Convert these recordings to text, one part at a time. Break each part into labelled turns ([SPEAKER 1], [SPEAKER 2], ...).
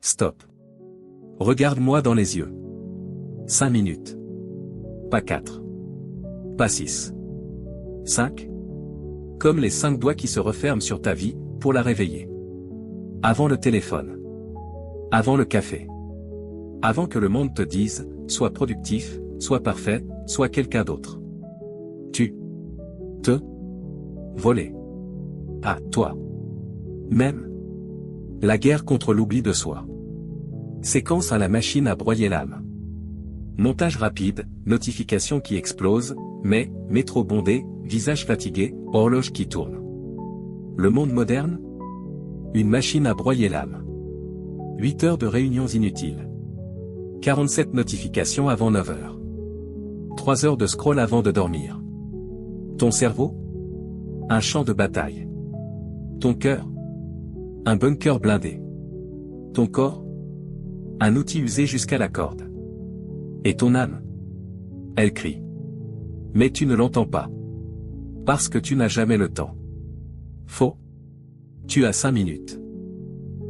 [SPEAKER 1] Stop. Regarde-moi dans les yeux. 5 minutes. Pas 4. Pas 6. 5. Comme les 5 doigts qui se referment sur ta vie, pour la réveiller. Avant le téléphone. Avant le café. Avant que le monde te dise, sois productif, sois parfait, sois quelqu'un d'autre. Tu. Te. Voler. À toi. Même. La guerre contre l'oubli de soi. Séquence à la machine à broyer l'âme. Montage rapide, notification qui explose, mais, métro bondé, visage fatigué, horloge qui tourne. Le monde moderne? Une machine à broyer l'âme. 8 heures de réunions inutiles. 47 notifications avant 9 heures. 3 heures de scroll avant de dormir. Ton cerveau? Un champ de bataille. Ton cœur? Un bunker blindé. Ton corps? Un outil usé jusqu'à la corde. Et ton âme? Elle crie. Mais tu ne l'entends pas. Parce que tu n'as jamais le temps. Faux. Tu as 5 minutes.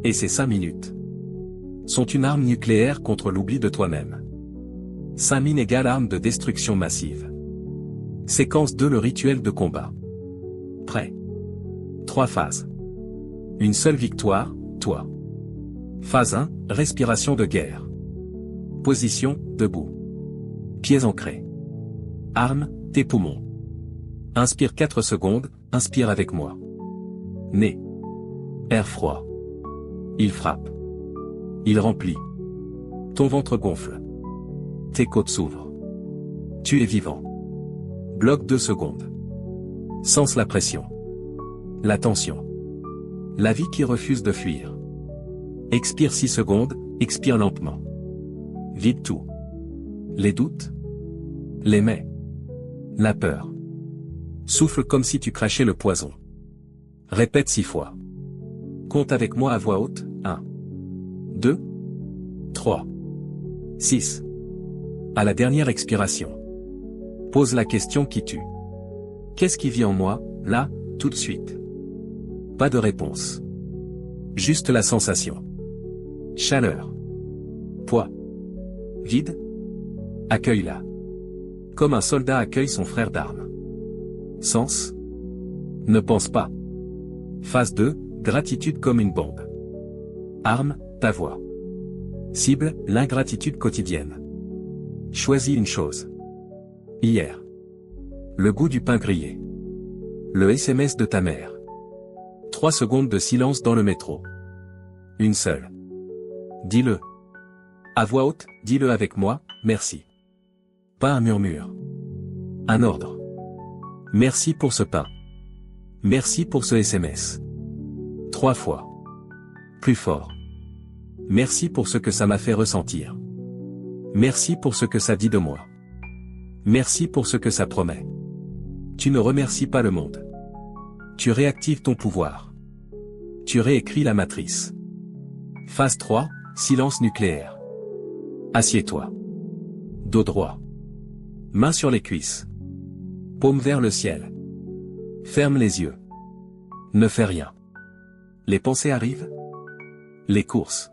[SPEAKER 1] Et ces 5 minutes sont une arme nucléaire contre l'oubli de toi-même. 5000 égale arme de destruction massive. Séquence 2 le rituel de combat. Prêt. 3 phases. Une seule victoire, toi. Phase 1, respiration de guerre. Position, debout. Pieds ancrés. Arme, tes poumons. Inspire 4 secondes, inspire avec moi. Nez. Air froid. Il frappe. Il remplit. Ton ventre gonfle. Tes côtes s'ouvrent. Tu es vivant. Bloque 2 secondes. Sens la pression. La tension. La vie qui refuse de fuir. Expire 6 secondes, expire lentement. Vide tout. Les doutes. Les mais. La peur. Souffle comme si tu crachais le poison. Répète 6 fois. Compte avec moi à voix haute, 1, 2, 3, 6. À la dernière expiration. Pose la question qui tue. Qu'est-ce qui vit en moi, là, tout de suite? Pas de réponse. Juste la sensation. Chaleur. Poids. Vide. Accueille-la. Comme un soldat accueille son frère d'armes. Sens. Ne pense pas. Phase 2, gratitude comme une bombe. Arme, ta voix. Cible, l'ingratitude quotidienne. Choisis une chose. Hier. Le goût du pain grillé. Le SMS de ta mère. 3 secondes de silence dans le métro. Une seule. Dis-le. À voix haute, dis-le avec moi, merci. Pas un murmure. Un ordre. Merci pour ce pain. Merci pour ce SMS. 3 fois. Plus fort. Merci pour ce que ça m'a fait ressentir. Merci pour ce que ça dit de moi. Merci pour ce que ça promet. Tu ne remercies pas le monde. Tu réactives ton pouvoir. Tu réécris la matrice. Phase 3, silence nucléaire. Assieds-toi. Dos droit. Mains sur les cuisses. Paume vers le ciel. Ferme les yeux. Ne fais rien. Les pensées arrivent. Les courses.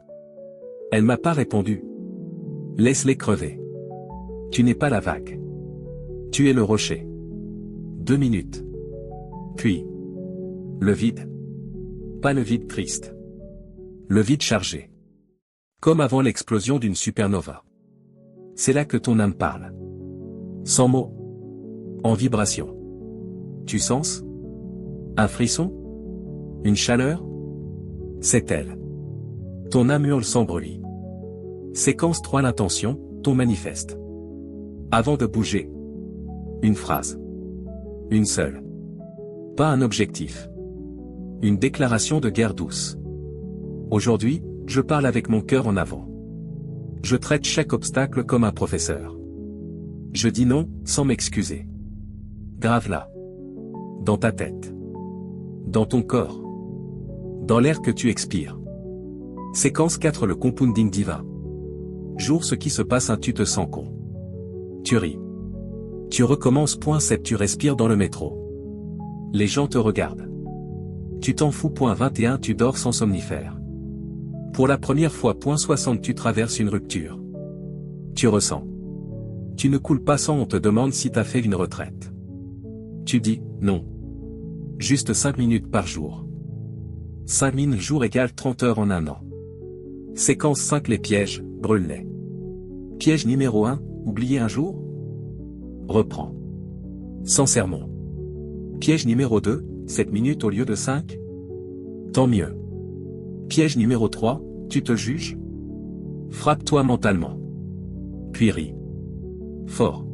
[SPEAKER 1] Elle m'a pas répondu. Laisse-les crever. Tu n'es pas la vague. Tu es le rocher. 2 minutes. Puis. Le vide. Pas le vide triste. Le vide chargé. Comme avant l'explosion d'une supernova. C'est là que ton âme parle. Sans mots. En vibration. Tu sens? Un frisson? Une chaleur? C'est elle. Ton âme hurle sans bruit. Séquence 3 l'intention, ton manifeste. Avant de bouger. Une phrase. Une seule. Pas un objectif. Une déclaration de guerre douce. Aujourd'hui, je parle avec mon cœur en avant. Je traite chaque obstacle comme un professeur. Je dis non, sans m'excuser. Grave là. Dans ta tête. Dans ton corps. Dans l'air que tu expires. Séquence 4 le compounding divin. Jour ce qui se passe un tu te sens con. Tu ris. Tu recommences. Point 7 tu respires dans le métro. Les gens te regardent. Tu t'en fous. Point 21 tu dors sans somnifère. Pour la première fois, 60 tu traverses une rupture. Tu ressens. Tu ne coules pas sans on te demande si t'as fait une retraite. Tu dis, non. Juste 5 minutes par jour. 5 minutes jour égale 30 heures en un an. Séquence 5 les pièges, brûle-les. Piège numéro 1, oublier un jour? Reprends. Sans sermon. Piège numéro 2, 7 minutes au lieu de 5? Tant mieux. Piège numéro 3, tu te juges? Frappe-toi mentalement. Puis ris. Fort.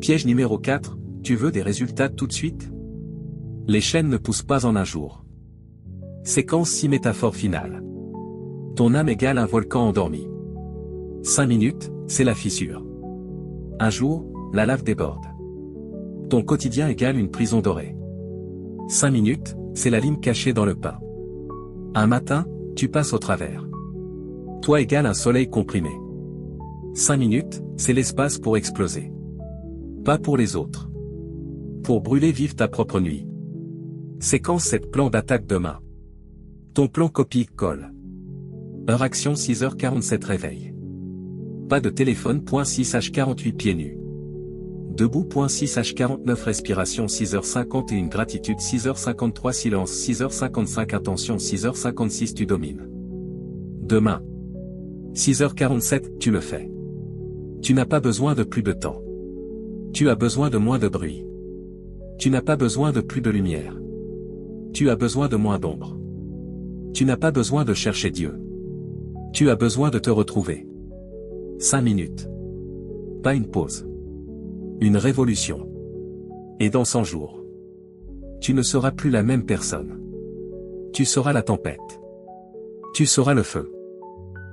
[SPEAKER 1] Piège numéro 4, tu veux des résultats tout de suite? Les chaînes ne poussent pas en un jour. Séquence 6 métaphore finale. Ton âme égale un volcan endormi. 5 minutes, c'est la fissure. Un jour, la lave déborde. Ton quotidien égale une prison dorée. 5 minutes, c'est la lime cachée dans le pain. Un matin, tu passes au travers. Toi égale un soleil comprimé. 5 minutes, c'est l'espace pour exploser. Pas pour les autres. Pour brûler vive ta propre nuit. Séquence 7 plan d'attaque demain. Ton plan copie-colle. Heure action 6h47 réveil. Pas de téléphone. 6h48 pieds nus. Debout. 6h49 respiration 6h51 gratitude 6h53 silence 6h55 attention 6h56 tu domines. Demain. 6h47 tu le fais. Tu n'as pas besoin de plus de temps. Tu as besoin de moins de bruit. Tu n'as pas besoin de plus de lumière. Tu as besoin de moins d'ombre. Tu n'as pas besoin de chercher Dieu. Tu as besoin de te retrouver. 5 minutes. Pas une pause. Une révolution. Et dans 100 jours. Tu ne seras plus la même personne. Tu seras la tempête. Tu seras le feu.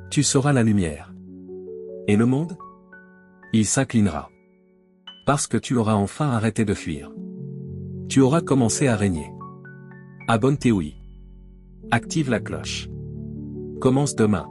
[SPEAKER 1] Tu seras la lumière. Et le monde? Il s'inclinera. Parce que tu auras enfin arrêté de fuir. Tu auras commencé à régner. Abonne-toi. Active la cloche. Commence demain.